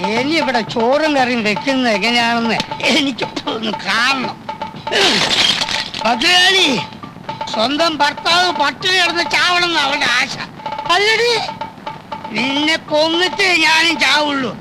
ഇനി ഇവിടെ ചോറും കറിയും വെക്കുന്നത് എങ്ങനെയാണെന്ന് എനിക്ക് ഒന്ന് കാണണം. ഭദ്രകാളി, സ്വന്തം ഭർത്താവ് പട്ടിണി കിടന്ന് ചാവണമെന്ന് അവന്റെ ആശ. അല്ലടി, നിന്നെ കൊന്നിട്ട് ഞാനും ചാവുള്ളൂ.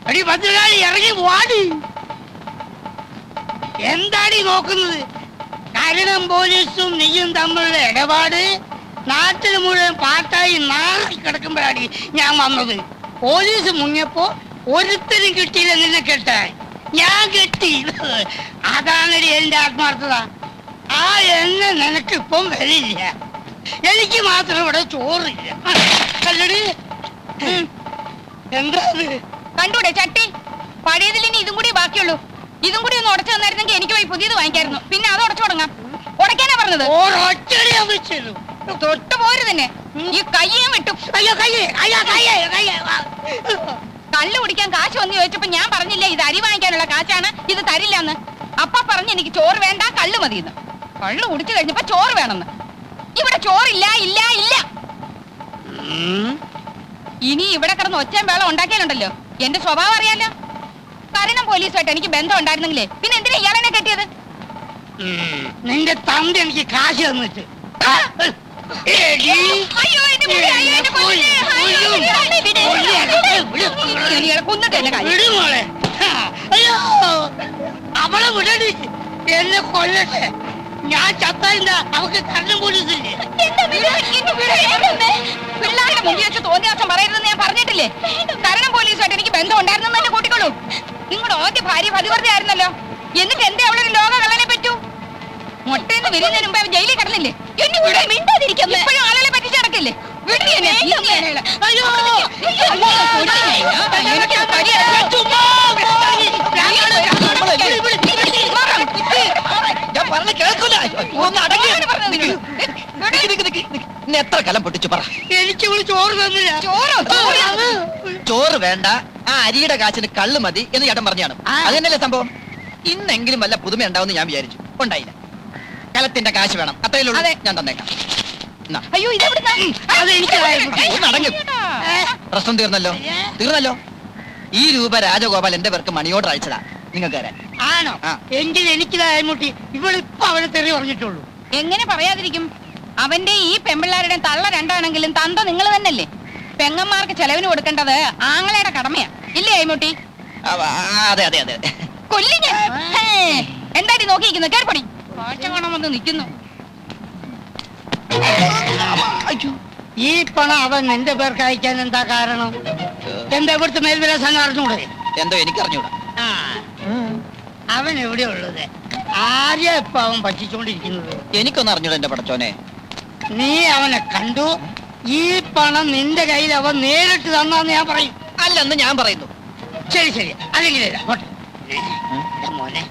അടി ഭദ്രകാളി, ഇറങ്ങി വാടി. എന്താടി നോക്കുന്നത്? കരുണം പോലീസും നീയും തമ്മിലുള്ള ഇടപാട് നാട്ടിൽ മുഴുവൻ പാട്ടായി നാറി കിടക്കുമ്പോഴാണ് ഞാൻ വന്നത്. പോലീസ് മുങ്ങിയപ്പോ ഒരുത്തരും കിട്ടിയില്ല നിന്നെ കെട്ടാൻ. ഞാൻ കെട്ടി. അതാണടി എന്റെ ആത്മാർത്ഥത. ആ എണ്ണ നിനക്കിപ്പം വരില്ല. എനിക്ക് മാത്രം ഇവിടെ ചോറില്ല. അല്ലടി, എന്താ കണ്ടൂടെ ചട്ടി? പഴയതിൽ ഇനി ഇതും കൂടി ബാക്കിയുള്ളൂ. ഇതും കൂടി ഒന്ന് ഉടച്ചു തന്നായിരുന്നെങ്കിൽ എനിക്ക് പോയി പുതിയത് വാങ്ങിക്കായിരുന്നു. പിന്നെ അത് ഉടച്ചു തുടങ്ങാം. ഉടക്കാനാ പറഞ്ഞത്. തൊട്ട് പോരു തന്നെ. ഈ കയ്യും വിട്ടു. കള്ളു കുടിക്കാൻ കാശ് വന്ന് ചോദിച്ചപ്പോ ഞാൻ പറഞ്ഞില്ലേ ഇത് അരി വാങ്ങിക്കാനുള്ള കാശാണ്, ഇത് തരില്ലെന്ന്. അപ്പ പറഞ്ഞ് എനിക്ക് ചോറ് വേണ്ട, കള്ളു മതിയെന്ന്. കള്ളു കുടിച്ചു കഴിഞ്ഞപ്പോ ചോറ് വേണമെന്ന്. ഇവിടെ ചോറില്ല, ഇല്ല, ഇല്ല. ഇനി ഇവിടെ കിടന്ന് ഒച്ചയും വേളം ഉണ്ടാക്കിയാലുണ്ടല്ലോ എന്റെ സ്വഭാവം അറിയാലോ. കരുണം പോലീസുമായിട്ട് എനിക്ക് ബന്ധം ഉണ്ടായിരുന്നെങ്കിലേ പിന്നെ എന്തിനാ ഇയാളെന്നെ കെട്ടിയത്? നിന്റെ തന്ത എനിക്ക് കാശ് തന്നിട്ട്. അവളെ വിടടി, എന്നെ കൊല്ലട്ടെ. ഞാൻ ചത്തല്ല, അവക്ക് കരുണം പോലീസില്ലേ. പിള്ളേരുടെ മുമ്പിൽ വെച്ച് തോന്നിയാസം പറയരുതെന്ന് ഞാൻ പറഞ്ഞിട്ടില്ലേ? കരുണം പോലീസുമായിട്ട് എനിക്ക് ബന്ധം ഉണ്ടായിരുന്നെന്ന് തന്നെ കൂട്ടിക്കോളൂ. നിങ്ങളുടെ ആദ്യ ഭാര്യ പതിവ്രത ആയിരുന്നല്ലോ. എന്നിട്ട് എന്തേ അവളൊരു ലോക കള്ളനെ പറ്റൂ? മുട്ടയെന്ന് വിരിയുന്നതിന് മുമ്പ് ജയിലിൽ കിടന്നില്ലേ? ഇപ്പോഴും ആളുകളെ പറ്റിച്ച് നടക്കില്ലേ? എത്ര കലം പൊട്ടിച്ചു പറ. എനിക്ക് ചോറ് തന്നില്ല. ചോറ് വേണ്ട, ആ അരിയുടെ കാശിന് കള്ളു മതി എന്ന് ചേട്ടൻ പറഞ്ഞാണ്. അത് തന്നെയല്ലേ സംഭവം. ഇന്നെങ്കിലും വല്ല പുതുമ ഉണ്ടാവുമെന്ന് ഞാൻ വിചാരിച്ചു. ഉണ്ടായില്ല. കലത്തിന്റെ കാശ് വേണം, അത്രയേ ഉള്ളൂ. ഞാൻ തന്നേക്കാം. അയ്യോ, പ്രശ്നം തീർന്നല്ലോ. തീർന്നല്ലോ. ഈ രൂപ രാജഗോപാൽ എന്റെ പേർക്ക് മണി ഓർഡർ അയച്ചതാ നിങ്ങൾക്ക് തരാൻ. ആണോ? എങ്കിൽ എനിക്കിതായ്മുട്ടി. ഇവളിപ്പോ അവനെ തെറി പറഞ്ഞിട്ടുള്ളൂ. എങ്ങനെ പറയാതിരിക്കും? അവന്റെ ഈ പെമ്പിള്ളാരുടെ തള്ള രണ്ടാണെങ്കിലും തന്ത നിങ്ങൾ തന്നെയല്ലേ. പെങ്ങന്മാർക്ക് ചെലവിന് കൊടുക്കേണ്ടത് ആങ്ങളയുടെ കടമയാ, ഇല്ലേ അയ്മുട്ടി? അതെ അതെ അതെ. കൊല്ലിഞ്ഞ എന്തായാലും നോക്കിയിരിക്കുന്നു. കേൾപ്പടി കാഴ്ച കാണാൻ വന്ന് നിൽക്കുന്നു. ഈ പണം അവൻ എന്റെ പേർക്ക് അയക്കാൻ എന്താ കാരണം? എന്താ ഇവിടുത്തെ മേൽവിലാസം അറിഞ്ഞൂടെ? എന്തോ എനിക്കറിഞ്ഞൂടാ. അവൻ എവിടെയാ ഉള്ളത്? ആരെയാ ഇപ്പൊ അവൻ പറ്റിച്ചോണ്ടിരിക്കുന്നത്? എനിക്കൊന്നും അറിഞ്ഞൂടാ എന്റെ പടച്ചോനെ. നീ അവനെ കണ്ടു. ഈ പണം നിന്റെ കയ്യിൽ അവൻ നേരിട്ട് തന്നാന്ന് ഞാൻ പറയും. അല്ലെന്ന് ഞാൻ പറയുന്നു. ശരി ശരി, അല്ലെങ്കിൽ മോനെ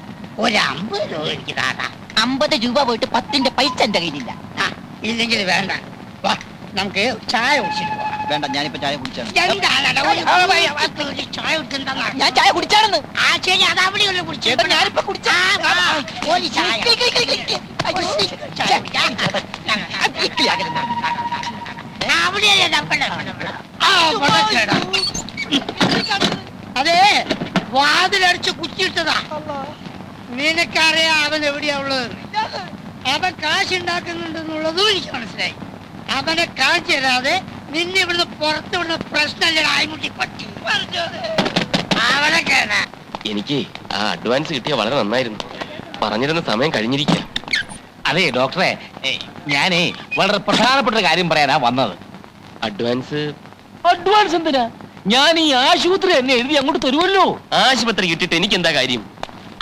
ഒരു 50 രൂപ എനിക്ക് താടാ. 50 രൂപ പോയിട്ട് 10ന്റെ പൈസ എന്റെ കയ്യിലില്ല. ഇല്ലെങ്കിൽ വേണ്ട, വാ നമുക്ക് ചായ കുടിച്ചിട്ട് പോവാം. വേണ്ട, ഞാനിപ്പോ ചായ കുടിച്ചാണ്. ഞാൻ ചായ കുടിച്ചാണെന്ന്. ആ ശരി, അത് അവിടെയുള്ള കുടിച്ചേട്ടാ. ഞാനിപ്പോ കുടിച്ചാ അതെ, വാതിലടിച്ച് കുറ്റിയിട്ടതാ. നിനക്കറിയാം അവൻ എവിടെയാ ഉള്ളത്. അവൻ കാശുണ്ടാക്കുന്നുണ്ടെന്നുള്ളതും എനിക്ക് മനസ്സിലായി. അവനെ കാണിച്ചു തരാതെ നിന്നെ ഇവിടുന്ന് പുറത്തു വിടുന്ന പ്രശ്നമല്ലേ ആയിമുട്ടി പറ്റി. അവനെ കേടാ. എനിക്ക് ആ അഡ്വാൻസ് കിട്ടിയ വളരെ നന്നായിരുന്നു. പറഞ്ഞിരുന്ന സമയം കഴിഞ്ഞിരിക്കുക. അതെ ഡോക്ടറെ, ഞാനേ വളരെ പ്രധാനപ്പെട്ട കാര്യം പറയാനാ വന്നത്. അഡ്വാൻസ് എന്തിനാ? ഞാൻ ഈ ആശുപത്രി എന്നെ എഴുതി അങ്ങോട്ട് തരുമല്ലോ. ആശുപത്രി കിട്ടിയിട്ട് എനിക്ക് എന്താ കാര്യം?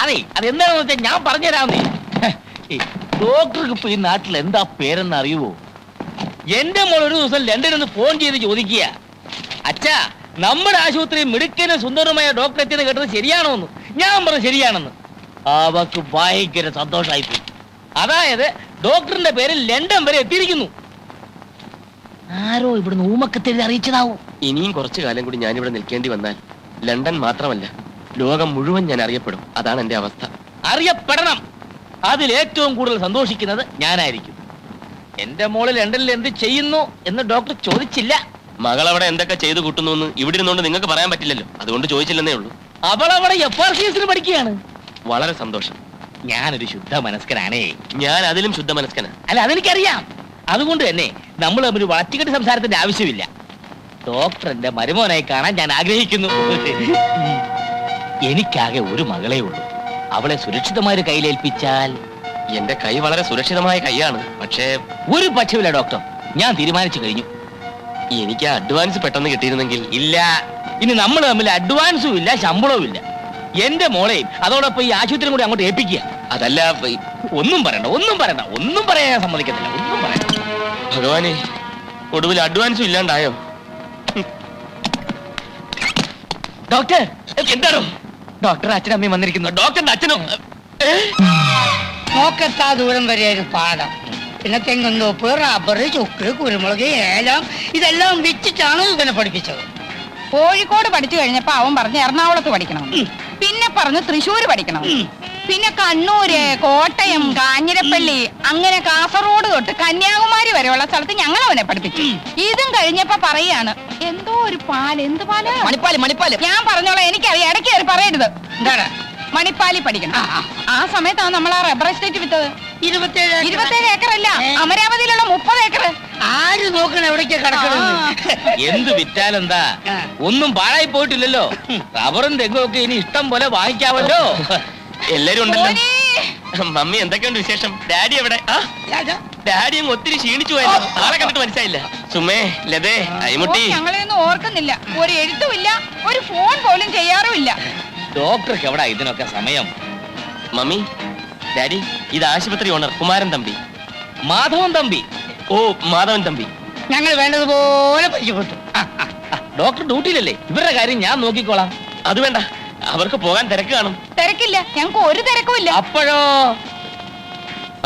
അതെ, അതെന്താണെന്ന് വെച്ചാൽ ഞാൻ പറഞ്ഞുതരാമെന്നേ. ഡോക്ടർക്ക് ഇപ്പൊ ഈ നാട്ടിൽ എന്താ പേരെന്ന് അറിയുവോ? എന്റെ മോൾ ഒരു ദിവസം ലണ്ടനിൽ ഫോൺ ചെയ്ത് ചോദിക്കുക, അച്ഛാ നമ്മുടെ ആശുപത്രി മിടുക്കനും സുന്ദരമായ ഡോക്ടർ എത്തിയെന്ന് കേട്ടത് ശരിയാണോ എന്ന്. ഞാൻ പറഞ്ഞു ശരിയാണെന്ന്. അവക്ക് ഭയങ്കര സന്തോഷമായിപ്പോയി. അതായത് ഡോക്ടറിന്റെ പേര് ലണ്ടൻ വരെ എത്തിയിരിക്കുന്നു. ആരോ ഇവിടുന്ന് ഊമക്കത്തെഴുതി അറിയിച്ചതാവും. ഇനിയും കുറച്ചു കാലം കൂടി ഞാനിവിടെ നിൽക്കേണ്ടി വന്നാൽ ലണ്ടൻ മാത്രമല്ല ലോകം മുഴുവൻ ഞാൻ അറിയപ്പെടും. അതാണ് എന്റെ അവസ്ഥ. അറിയപ്പെടണം. അതിൽ ഏറ്റവും കൂടുതൽ സന്തോഷിക്കുന്നത് ഞാനായിരിക്കും. എന്റെ മോള് ലണ്ടനിൽ എന്ത് ചെയ്യുന്നു എന്ന് ഡോക്ടർ ചോദിച്ചില്ല. മകളവിടെ എന്തൊക്കെ ചെയ്തു കൂട്ടുന്നു എന്ന് ഇവിടെ ഇരുന്നുകൊണ്ട് നിങ്ങൾക്ക് പറയാൻ പറ്റില്ലല്ലോ, അതുകൊണ്ട് ചോദിച്ചില്ലെന്നേ ഉള്ളൂ. അവളവിടെ FRCS പഠിക്കുകയാണ്. വളരെ സന്തോഷം. ഞാനൊരു ശുദ്ധ മനസ്കനാണേ. ഞാൻ അതിലും ശുദ്ധ മനസ്കനാ. അല്ല, അതെനിക്കറിയാം. അതുകൊണ്ട് തന്നെ നമ്മൾ തമ്മിൽ വളച്ചുകെട്ടി സംസാരത്തിന്റെ ആവശ്യമില്ല. ഡോക്ടറിന്റെ മരുമോനായി കാണാൻ ഞാൻ ആഗ്രഹിക്കുന്നു. എനിക്കാകെ ഒരു മകളേ ഉള്ളൂ. അവളെ സുരക്ഷിതമായ കയ്യിലേൽപ്പിച്ചാൽ. എന്റെ കൈ വളരെ സുരക്ഷിതമായ കൈയാണ്. പക്ഷേ ഒരു പക്ഷമില്ല ഡോക്ടർ, ഞാൻ തീരുമാനിച്ചു കഴിഞ്ഞു. എനിക്ക് അഡ്വാൻസ് പെട്ടെന്ന് കിട്ടിയിരുന്നെങ്കിൽ. ഇല്ല, ഇനി നമ്മൾ തമ്മിൽ അഡ്വാൻസും ഇല്ല, ശമ്പളവും ഇല്ല. എന്റെ മോളെയും അതോടൊപ്പം ഈ ആശുപത്രിയും കൂടി അങ്ങോട്ട് ഏൽപ്പിക്കുക. അതല്ല, ഒന്നും പറയണ്ട, ഒന്നും പറയണ്ട, ഒന്നും പറയാൻ ഞാൻ സമ്മതിക്കത്തില്ല. ഒന്നും പറയണ്ട. ഭഗവാനെ, ഒടുവിൽ അഡ്വാൻസും ഇല്ലാണ്ടായോ? ഡോക്ടർ, എന്താണോ? ഡോക്ടർ അച്ഛനമ്മയും വന്നിരിക്കുന്നു. ഡോക്ടറിന്റെ അച്ഛനും. നോക്കെത്താ ദൂരം വരെ ഒരു പാടം, പിന്നെ തെങ്ങുന്തോപ്പ്, റബ്ബർ, ചുക്ക്, കുരുമുളക്, ഏലം ഇതെല്ലാം വിറ്റിട്ടാണ് ഇവനെ പഠിപ്പിച്ചത്. കോഴിക്കോട് പഠിച്ചു കഴിഞ്ഞപ്പോ അവൻ പറഞ്ഞു എറണാകുളത്ത് പഠിക്കണം, പിന്നെ പറഞ്ഞു തൃശ്ശൂര് പഠിക്കണം, പിന്നെ കണ്ണൂര്, കോട്ടയം, കാഞ്ഞിരപ്പള്ളി, അങ്ങനെ കാസർഗോഡ് തൊട്ട് കന്യാകുമാരി വരെയുള്ള സ്ഥലത്ത് ഞങ്ങൾ അവനെ പഠിപ്പിച്ചു. ഇതും കഴിഞ്ഞപ്പോ പറയാണ് എന്തോ ഒരു പാല്, എന്ത് പാല്? മണിപ്പാല്. ഞാൻ പറഞ്ഞോളാം, എനിക്കറിയാം, ഇടയ്ക്ക് കയറി പറയരുത്. എന്താണ്? മണിപ്പാലി പഠിക്കണം. ആ സമയത്താണ് നമ്മൾ ആ റബ്ബർ എസ്റ്റേറ്റ് വിറ്റത്. 27 ഏക്കറല്ല, അമരാവതിയിലുള്ള 30 ഏക്കർ. ആര് നോക്കണം എവിടേക്ക് കിടക്കണം? എന്ത് വിറ്റാലെന്താ, ഒന്നും പാഴായി പോയിട്ടില്ലല്ലോ. റബ്ബറും തെങ്ങും ഒക്കെ ഇനി ഇഷ്ടം പോലെ വാങ്ങിക്കാമല്ലോ. എല്ലാരും ഉണ്ടല്ലോ. മമ്മി എന്തൊക്കെയുണ്ട് വിശേഷം? ഡാഡി എവിടെ? ഡാഡി അങ്ങ് ഒത്തിരി ക്ഷീണിച്ചു പോയല്ലോ. ആളെ കണ്ടിട്ട് മനസ്സിലായില്ല. സുമേ, ലതേ, അയ്മുട്ടി. ഞങ്ങളെയൊന്നും ഓർക്കുന്നില്ല. ഒരു എഴുത്തുമില്ല, ഒരു ഫോൺ പോലും ചെയ്യാറുമില്ല. ഡോക്ടർക്ക് എവിടാ ഇതിനൊക്കെ സമയം? മമ്മി, ഡാഡി, ഇത് ആശുപത്രി ഓണർ കുമാരൻ തമ്പി. മാധവൻ തമ്പി. ഓ, മാധവൻ തമ്പി. ഞങ്ങൾ വേണ്ടതുപോലെ പരിചയപ്പെട്ടു. ഡോക്ടർ ഡ്യൂട്ടിയിലല്ലേ, ഇവരുടെ കാര്യം ഞാൻ നോക്കിക്കോളാം. അത് വേണ്ട, അവർക്ക് പോകാൻ തിരക്ക് കാണും. തിരക്കില്ല, ഞങ്ങൾക്ക് ഒരു തിരക്കുമില്ല. അപ്പോഴോ?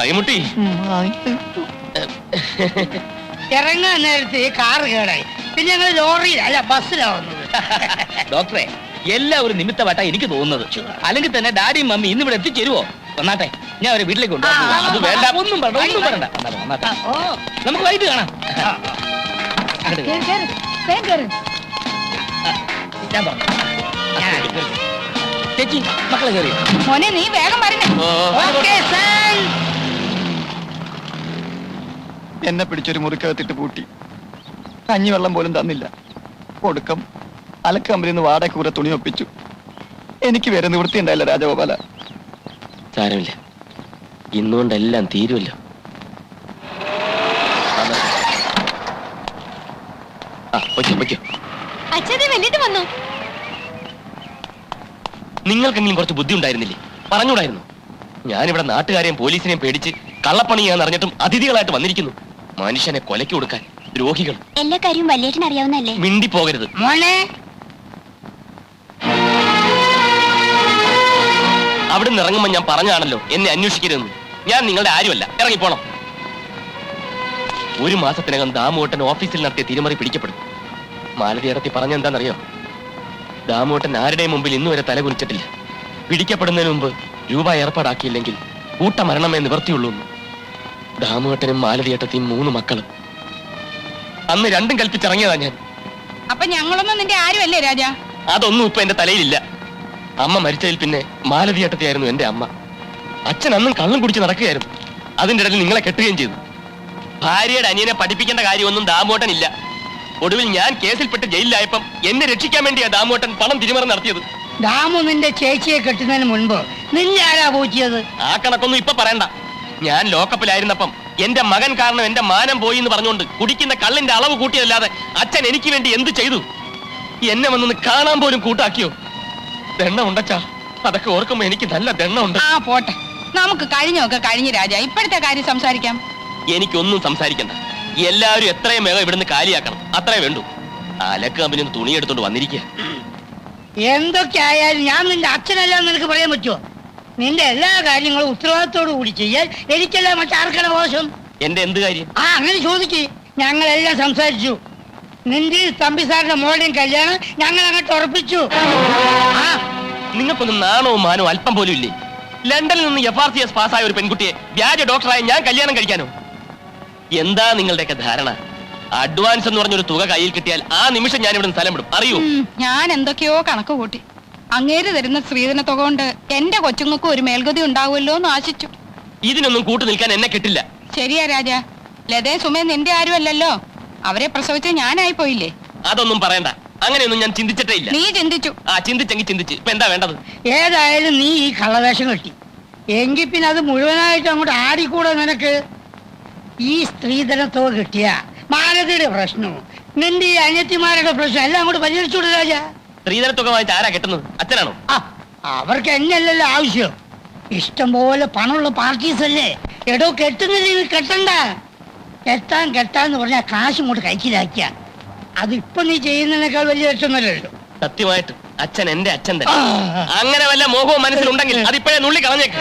അയ്മുട്ടി, ഇറങ്ങാൻ നേരത്തെ കാറ് കേടായി, പിന്നെ ഞങ്ങൾ ലോറിയിൽ അല്ല ബസ്സിലാവുന്നത്. ഡോക്ടറെ, എല്ലാം ഒരു നിമിത്തമായിട്ടാ എനിക്ക് തോന്നുന്നത്. അല്ലെങ്കിൽ തന്നെ ഡാഡിയും മമ്മി ഇന്ന് ഇവിടെ എത്തിച്ചേരുവോ? വന്നാട്ടെ, ഞാൻ അവരെ വീട്ടിലേക്ക് കൊണ്ടുപോകാം. അത് വേണ്ട, ഒന്നും പറയണ്ട, ഒന്നും പറയണ്ട. വന്നാട്ടെ, നമുക്ക് വൈകിട്ട് കാണാം. അങ്ങോട്ട് കേറ്. ഞാൻ പറഞ്ഞു. ചേച്ചി, മക്കളെ കയറി. മോനെ, നീ വേഗം വരണേ. Okay, sir. എന്നെ പിടിച്ചൊരു മുറിക്കകത്തിട്ട് പൂട്ടി. കഞ്ഞിവെള്ളം പോലും തന്നില്ല. ഒടുക്കം അലക്കമ്പരിൽ നിന്ന് വാടക കൂടെ തുണി ഒപ്പിച്ചു. എനിക്ക് വേറെ നിവൃത്തി ഉണ്ടായില്ല രാജഗോപാല. സാരമില്ല, ഇന്നുകൊണ്ടെല്ലാം തീരുമല്ലോ. നിങ്ങൾക്കെങ്കിലും കുറച്ച് ബുദ്ധി ഉണ്ടായിരുന്നില്ലേ? പറഞ്ഞൂടായിരുന്നു? ഞാനിവിടെ നാട്ടുകാരെയും പോലീസിനെയും പേടിച്ച് കള്ളപ്പണിയാന്ന് അറിഞ്ഞിട്ടും അതിഥികളായിട്ട് വന്നിരിക്കുന്നു. മനുഷ്യനെ കൊലയ്ക്ക് കൊടുക്കാൻ ദ്രോഹികൾ. എല്ലാ കാര്യവും വല്യേട്ടൻ അറിയാവുന്നല്ലേ? മിണ്ടി പോകരുത്. മോനെ, അവിടുന്ന് ഇറങ്ങുമ്പോൾ ഞാൻ പറഞ്ഞാണല്ലോ എന്നെ അന്വേഷിക്കരുതെന്ന്. ഞാൻ നിങ്ങളുടെ ആരുമല്ല, ഇറങ്ങിപ്പോണം. 1 മാസത്തിനകം ദാമുവേട്ടൻ ഓഫീസിൽ നടത്തിയ തിരിമറി പിടിക്കപ്പെടും. മാലതി ഇടത്തി പറഞ്ഞെന്താണെന്നറിയോ? ദാമുവേട്ടൻ ആരുടെയും മുമ്പിൽ ഇന്നുവരെ തല കുനിച്ചിട്ടില്ല. പിടിക്കപ്പെടുന്നതിന് മുമ്പ് രൂപ ഏർപ്പാടാക്കിയില്ലെങ്കിൽ കൂട്ടമരണമേ നിവർത്തിയുള്ളൂ. ദാമുവേട്ടനും മാലതിയേട്ടത്തെയും 3 മക്കളും. അന്ന് രണ്ടും കൽപ്പിച്ചിറങ്ങിയതാ ഞാൻ. അപ്പൊ ഞങ്ങളൊന്നും നിന്റെ ആരുമല്ലേ രാജാ? അതൊന്നും ഇപ്പൊ എന്റെ തലയിലില്ല. അമ്മ മരിച്ചതിൽ പിന്നെ മാലതിയേട്ടത്തെയായിരുന്നു എന്റെ അമ്മ. അച്ഛൻ അന്നും കള്ളും കുടിച്ച് നടക്കുകയായിരുന്നു. അതിന്റെ ഇടയിൽ നിങ്ങളെ കെട്ടുകയും ചെയ്തു. ഭാര്യയുടെ അനിയനെ പഠിപ്പിക്കേണ്ട കാര്യമൊന്നും ദാമോട്ടൻ ഇല്ല. ഒടുവിൽ ഞാൻ കേസിൽപ്പെട്ട് ജയിലിലായപ്പം എന്നെ രക്ഷിക്കാൻ വേണ്ടിയാ ദാമോട്ടൻ പണം തിരിമറി നടത്തിയത്. ദാമു നിന്റെ ചേച്ചിയെ കെട്ടുന്നതിന് മുൻപ് നിന്നെ ആരാ പോറ്റിയത്? ആ കണക്കൊന്നും ഇപ്പൊ പറയണ്ട. ഞാൻ ലോക്കപ്പിലായിരുന്നപ്പം എന്റെ മകൻ കാരണം എന്റെ മാനം പോയി എന്ന് പറഞ്ഞുകൊണ്ട് കുടിക്കുന്ന കള്ളിന്റെ അളവ് കൂട്ടിയതല്ലാതെ അച്ഛൻ എനിക്ക് വേണ്ടി എന്ത് ചെയ്തു? എന്നെ വന്നൊന്ന് കാണാൻ പോലും കൂട്ടാക്കിയോ? ദണ്ണ ഉണ്ടച്ചാ, അതൊക്കെ ഓർക്കുമ്പോ എനിക്ക് നല്ല ദണ്ണ ഉണ്ട്. ആ പോട്ടെ, നമുക്ക് കഴിഞ്ഞൊക്കെ കഴിഞ്ഞ് രാജാ. ഇപ്പോഴത്തെ കാര്യം സംസാരിക്കാം. എനിക്കൊന്നും സംസാരിക്കണ്ട. എല്ലാവരും എത്രയും വേഗം ഇവിടുന്ന് കാലിയാക്കണം, അത്രേ വേണ്ടൂ. അലക്ക് കമ്പനി തുണി എടുത്തോണ്ട് വന്നിരിക്കുക. എന്തൊക്കെ ആയാലും ഞാൻ നിന്റെ അച്ഛനല്ലാന്ന് നിനക്ക് പറയാൻ പറ്റുമോ? നിന്റെ എല്ലാ കാര്യങ്ങളും ഉത്തരവാദിത്തോടു കൂടി ചെയ്യാൻ എനിക്കല്ല മറ്റാർക്കട മോശം. എന്റെ എന്ത് കാര്യം? അങ്ങനെ ചോദിക്ക്. ഞങ്ങളെല്ലാം സംസാരിച്ചു. നിന്റെ തമ്പി സാറിന്റെ മോളുടെയും കല്യാണം ഞങ്ങൾ അങ്ങോട്ട് ഉറപ്പിച്ചു. നിങ്ങൾക്കൊന്നും നാണവും മാനവും അല്പം പോലും ഇല്ലേ? ലണ്ടനിൽ നിന്ന് FRCS പാസ്സായ ഒരു പെൺകുട്ടിയെ വ്യാജ ഡോക്ടറായ ഞാൻ കല്യാണം കഴിക്കാനോ? എന്താ നിങ്ങളുടെയൊക്കെ ധാരണ? അഡ്വാൻസ് എന്ന് പറഞ്ഞൊരു തുക കയ്യിൽ കിട്ടിയാൽ ആ നിമിഷം ഞാൻ ഇവിടെ സ്ഥലം വിടും, അറിയൂ. ഞാൻ എന്തൊക്കെയോ കണക്ക് കൂട്ടി. അങ്ങേര് തരുന്ന സ്ത്രീധന തുക കൊണ്ട് എന്റെ കൊച്ചുങ്ങൾക്കും ഒരു മേൽഗതി ഉണ്ടാവുമല്ലോ എന്ന് ആശിച്ചു. ഇതിനൊന്നും കൂട്ടു നിൽക്കാൻ എന്നെ കിട്ടില്ല. ശരിയാ രാജ, ലതേ സുമേ നിന്റെ ആരും അല്ലല്ലോ. അവരെ പ്രസവിച്ച ഞാനായി പോയില്ലേ? അതൊന്നും പറയണ്ട, അങ്ങനെയൊന്നും ഞാൻ ചിന്തിച്ചിട്ടേ ഇല്ല. നീ ചിന്തിച്ചു. ആ ചിന്തിച്ചെങ്കിൽ ചിന്തിച്ച് ഇപ്പൊ എന്താ വേണ്ടത്? ഏതായാലും നീ ഈ കള്ളവേഷം കെട്ടി, എങ്കിൽ പിന്നെ അത് മുഴുവനായിട്ട് അങ്ങോട്ട് ആടിക്കൂടെ നിനക്ക്? ഈ സ്ത്രീധന തുക കിട്ടിയ മാലതിയുടെ പ്രശ്നവും നിന്റെ ഈ അനിയത്തിമാരുടെ പ്രശ്നം എല്ലാം അങ്ങോട്ട് പരിഹരിച്ചൂടെ രാജ? സ്ത്രീധന തുക വാങ്ങിച്ച് ആരാ കെട്ടുന്നത്? അച്ഛനാണോ? ആ, അവർക്ക് എന്നല്ലല്ലോ ആവശ്യം, ഇഷ്ടം പോലെ പണമുള്ള പാർട്ടീസ് അല്ലേ. എടോ കെട്ടുന്നില്ലെങ്കിൽ കെട്ടണ്ട. കെട്ടാന്ന് പറഞ്ഞാൽ കാശ് ഇങ്ങോട്ട് കൈക്കിലാക്കിയ അതിപ്പോ നീ ചെയ്യുന്നതിനേക്കാൾ വലിയ രക്ഷമല്ലല്ലോ. സത്യമായിട്ട് അച്ഛൻ എന്റെ അച്ഛൻ തന്നെ. അങ്ങനെ വല്ല മോഹവും മനസ്സിലുണ്ടെങ്കിൽ അതിപ്പോഴേ നുള്ളി കളഞ്ഞേക്ക്.